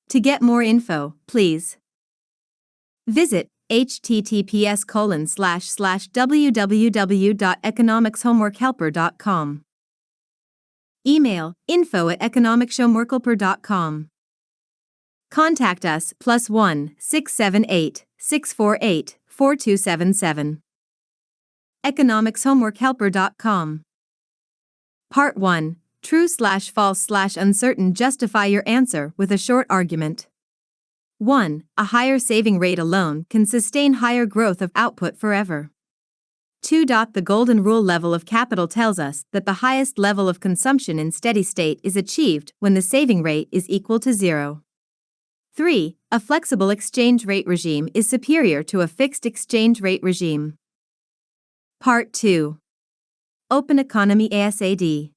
To get more info, please visit https://www.economicshomeworkhelper.com. Email info@economicshomeworkhelper.com. Contact us +1 678 648 4277. economicshomeworkhelper.com. Part 1. True/false/uncertain. Justify your answer with a short argument. 1. A higher saving rate alone can sustain higher growth of output forever. 2. The golden rule level of capital tells us that the highest level of consumption in steady state is achieved when the saving rate is equal to 0. 3. A flexible exchange rate regime is superior to a fixed exchange rate regime. Part 2. Open Economy Asad.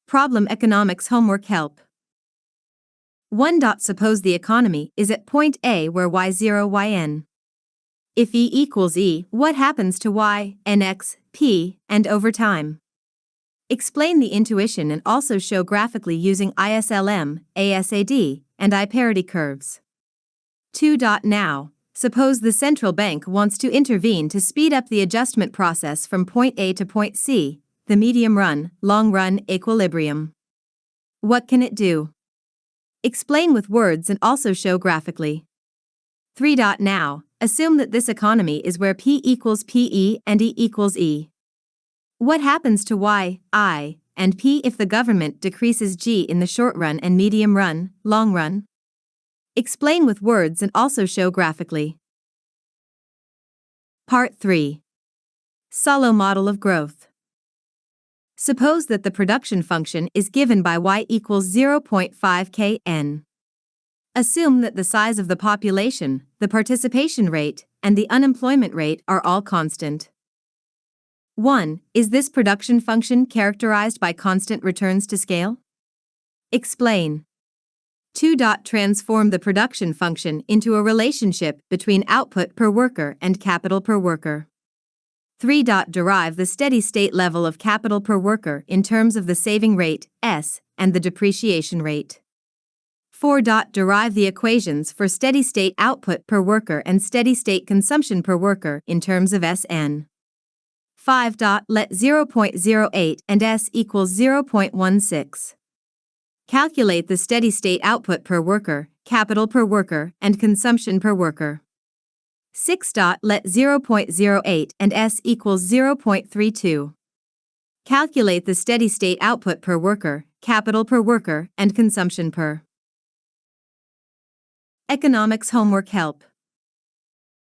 Problem Economics Homework Help. 1. Suppose the economy is at point A where y0 yn. If E equals E, what happens to y, nx, p, and over time? Explain the intuition and also show graphically using ISLM, ASAD, and I-parity curves. 2. Now, suppose the central bank wants to intervene to speed up the adjustment process from point A to point C, the medium-run, long-run equilibrium. What can it do? Explain with words and also show graphically. 3. Now, assume that this economy is where P equals PE and E equals E. What happens to Y, I, and P if the government decreases G in the short run and medium run, long run? Explain with words and also show graphically. Part 3. Solow model of growth. Suppose that the production function is given by y equals 0.5 kn. Assume that the size of the population, the participation rate, and the unemployment rate are all constant. 1. Is this production function characterized by constant returns to scale? Explain. 2. Transform the production function into a relationship between output per worker and capital per worker. 3. Derive the steady-state level of capital per worker in terms of the saving rate, S, and the depreciation rate. 4. Derive the equations for steady-state output per worker and steady-state consumption per worker in terms of Sn. 5. Let 0.08 and S equals 0.16. Calculate the steady-state output per worker, capital per worker, and consumption per worker. 6. Let 0.08 and S equals 0.32. Calculate the steady-state output per worker, capital per worker, and consumption per. Economics Homework Help.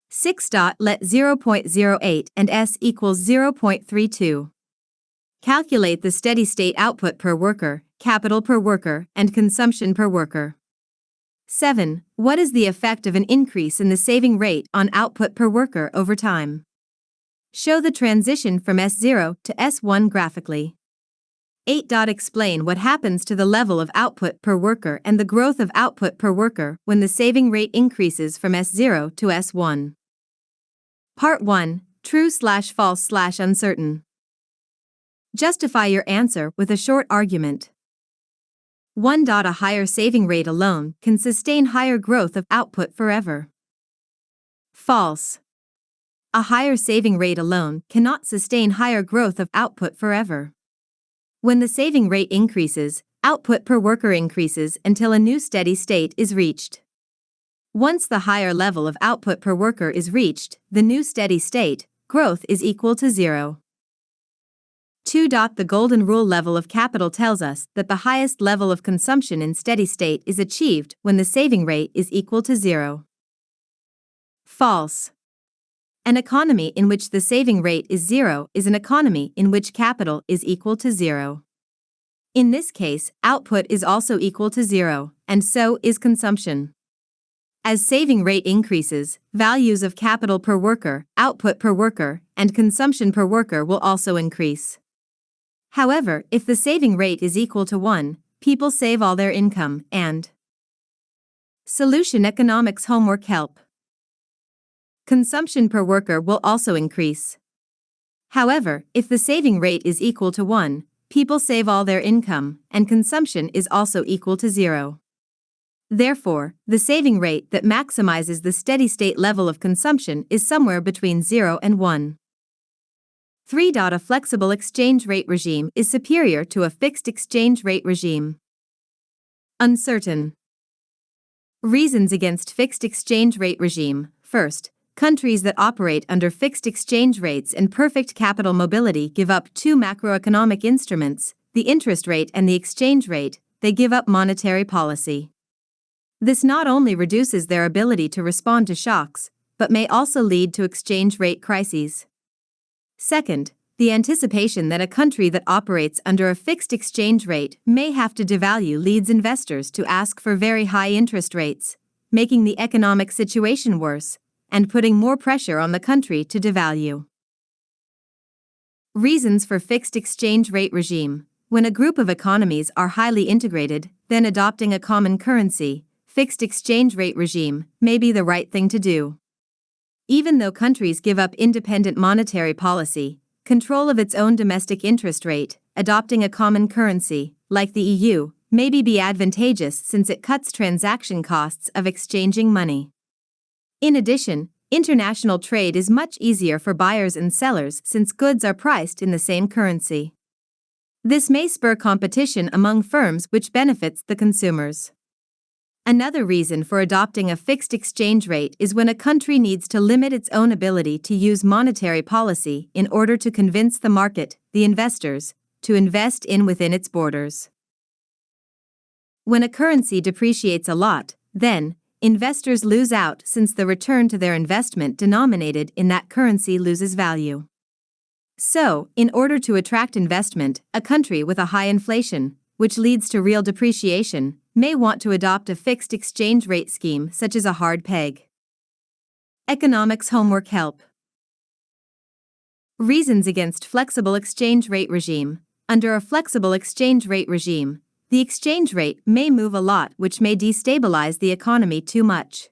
6. Let 0.08 and S equals 0.32. Calculate the steady-state output per worker, capital per worker, and consumption per worker. 7. What is the effect of an increase in the saving rate on output per worker over time? Show the transition from S0 to S1 graphically. 8. Explain what happens to the level of output per worker and the growth of output per worker when the saving rate increases from S0 to S1. Part 1. True/false/uncertain. Justify your answer with a short argument. 1. A higher saving rate alone can sustain higher growth of output forever. False. A higher saving rate alone cannot sustain higher growth of output forever. When the saving rate increases, output per worker increases until a new steady state is reached. Once the higher level of output per worker is reached, the new steady state, growth is equal to 0. 2. The golden rule level of capital tells us that the highest level of consumption in steady state is achieved when the saving rate is equal to 0. False. An economy in which the saving rate is 0 is an economy in which capital is equal to 0. In this case, output is also equal to 0, and so is consumption. As saving rate increases, values of capital per worker, output per worker, and consumption per worker will also increase. However, if the saving rate is equal to 1, people save all their income, and Solution Economics Homework Help. Consumption per worker will also increase. However, if the saving rate is equal to 1, people save all their income, and consumption is also equal to 0. Therefore, the saving rate that maximizes the steady-state level of consumption is somewhere between 0 and 1. 3. A flexible exchange rate regime is superior to a fixed exchange rate regime. Uncertain. Reasons against fixed exchange rate regime. First, countries that operate under fixed exchange rates and perfect capital mobility give up two macroeconomic instruments, the interest rate and the exchange rate. They give up monetary policy. This not only reduces their ability to respond to shocks, but may also lead to exchange rate crises. Second, the anticipation that a country that operates under a fixed exchange rate may have to devalue leads investors to ask for very high interest rates, making the economic situation worse and putting more pressure on the country to devalue. Reasons for fixed exchange rate regime. When a group of economies are highly integrated, then adopting a common currency, fixed exchange rate regime may be the right thing to do. Even though countries give up independent monetary policy, control of its own domestic interest rate, adopting a common currency, like the EU, may be advantageous since it cuts transaction costs of exchanging money. In addition, international trade is much easier for buyers and sellers since goods are priced in the same currency. This may spur competition among firms, which benefits the consumers. Another reason for adopting a fixed exchange rate is when a country needs to limit its own ability to use monetary policy in order to convince the market, the investors, to invest within its borders. When a currency depreciates a lot, then investors lose out since the return to their investment denominated in that currency loses value. So, in order to attract investment, a country with a high inflation, which leads to real depreciation, may want to adopt a fixed exchange rate scheme such as a hard peg. Economics Homework Help. Reasons against flexible exchange rate regime. Under a flexible exchange rate regime, the exchange rate may move a lot, which may destabilize the economy too much.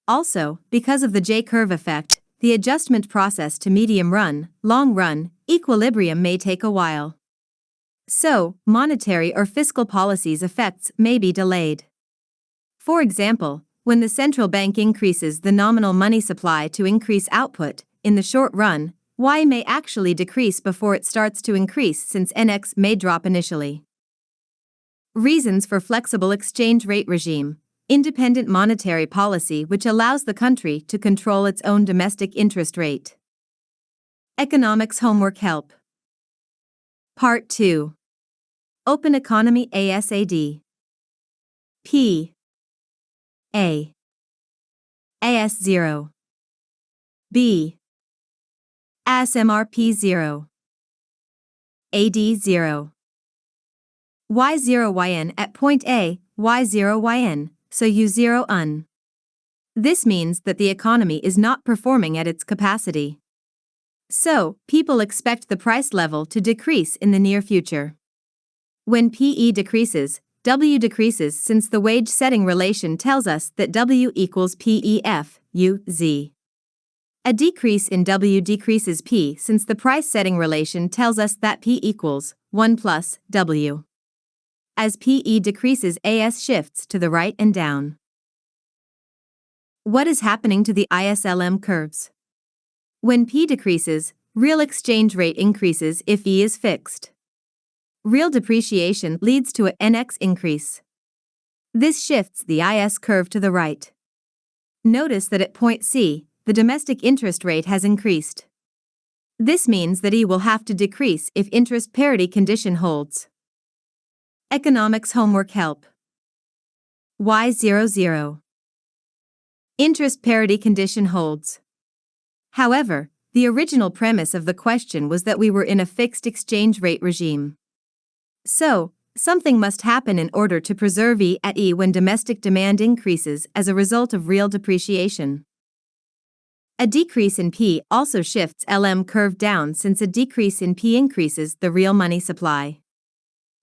Also, because of the J-curve effect, the adjustment process to medium-run, long-run equilibrium may take a while. So, monetary or fiscal policies' effects may be delayed. For example, when the central bank increases the nominal money supply to increase output, in the short run, Y may actually decrease before it starts to increase since NX may drop initially. Reasons for flexible exchange rate regime. Independent monetary policy which allows the country to control its own domestic interest rate. Economics Homework Help. Part 2. Open Economy ASAD. P. A. AS0. B. ASMRP0. AD0. Y0YN at point A, Y0YN, so U0 UN. This means that the economy is not performing at its capacity. So, people expect the price level to decrease in the near future. When PE decreases, W decreases since the wage-setting relation tells us that W equals PEF, UZ. A decrease in W decreases P since the price-setting relation tells us that P equals 1 plus W. As PE decreases, AS shifts to the right and down. What is happening to the ISLM curves? When P decreases, real exchange rate increases if E is fixed. Real depreciation leads to a NX increase. This shifts the IS curve to the right. Notice that at point C, the domestic interest rate has increased. This means that E will have to decrease if interest parity condition holds. Economics Homework Help. Y00. Interest parity condition holds. However, the original premise of the question was that we were in a fixed exchange rate regime. So, something must happen in order to preserve E at E when domestic demand increases as a result of real depreciation. A decrease in P also shifts LM curve down since a decrease in P increases the real money supply.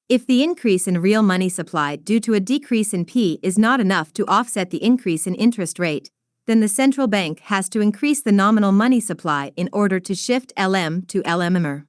If the increase in real money supply due to a decrease in P is not enough to offset the increase in interest rate, then the central bank has to increase the nominal money supply in order to shift LM to LMMR.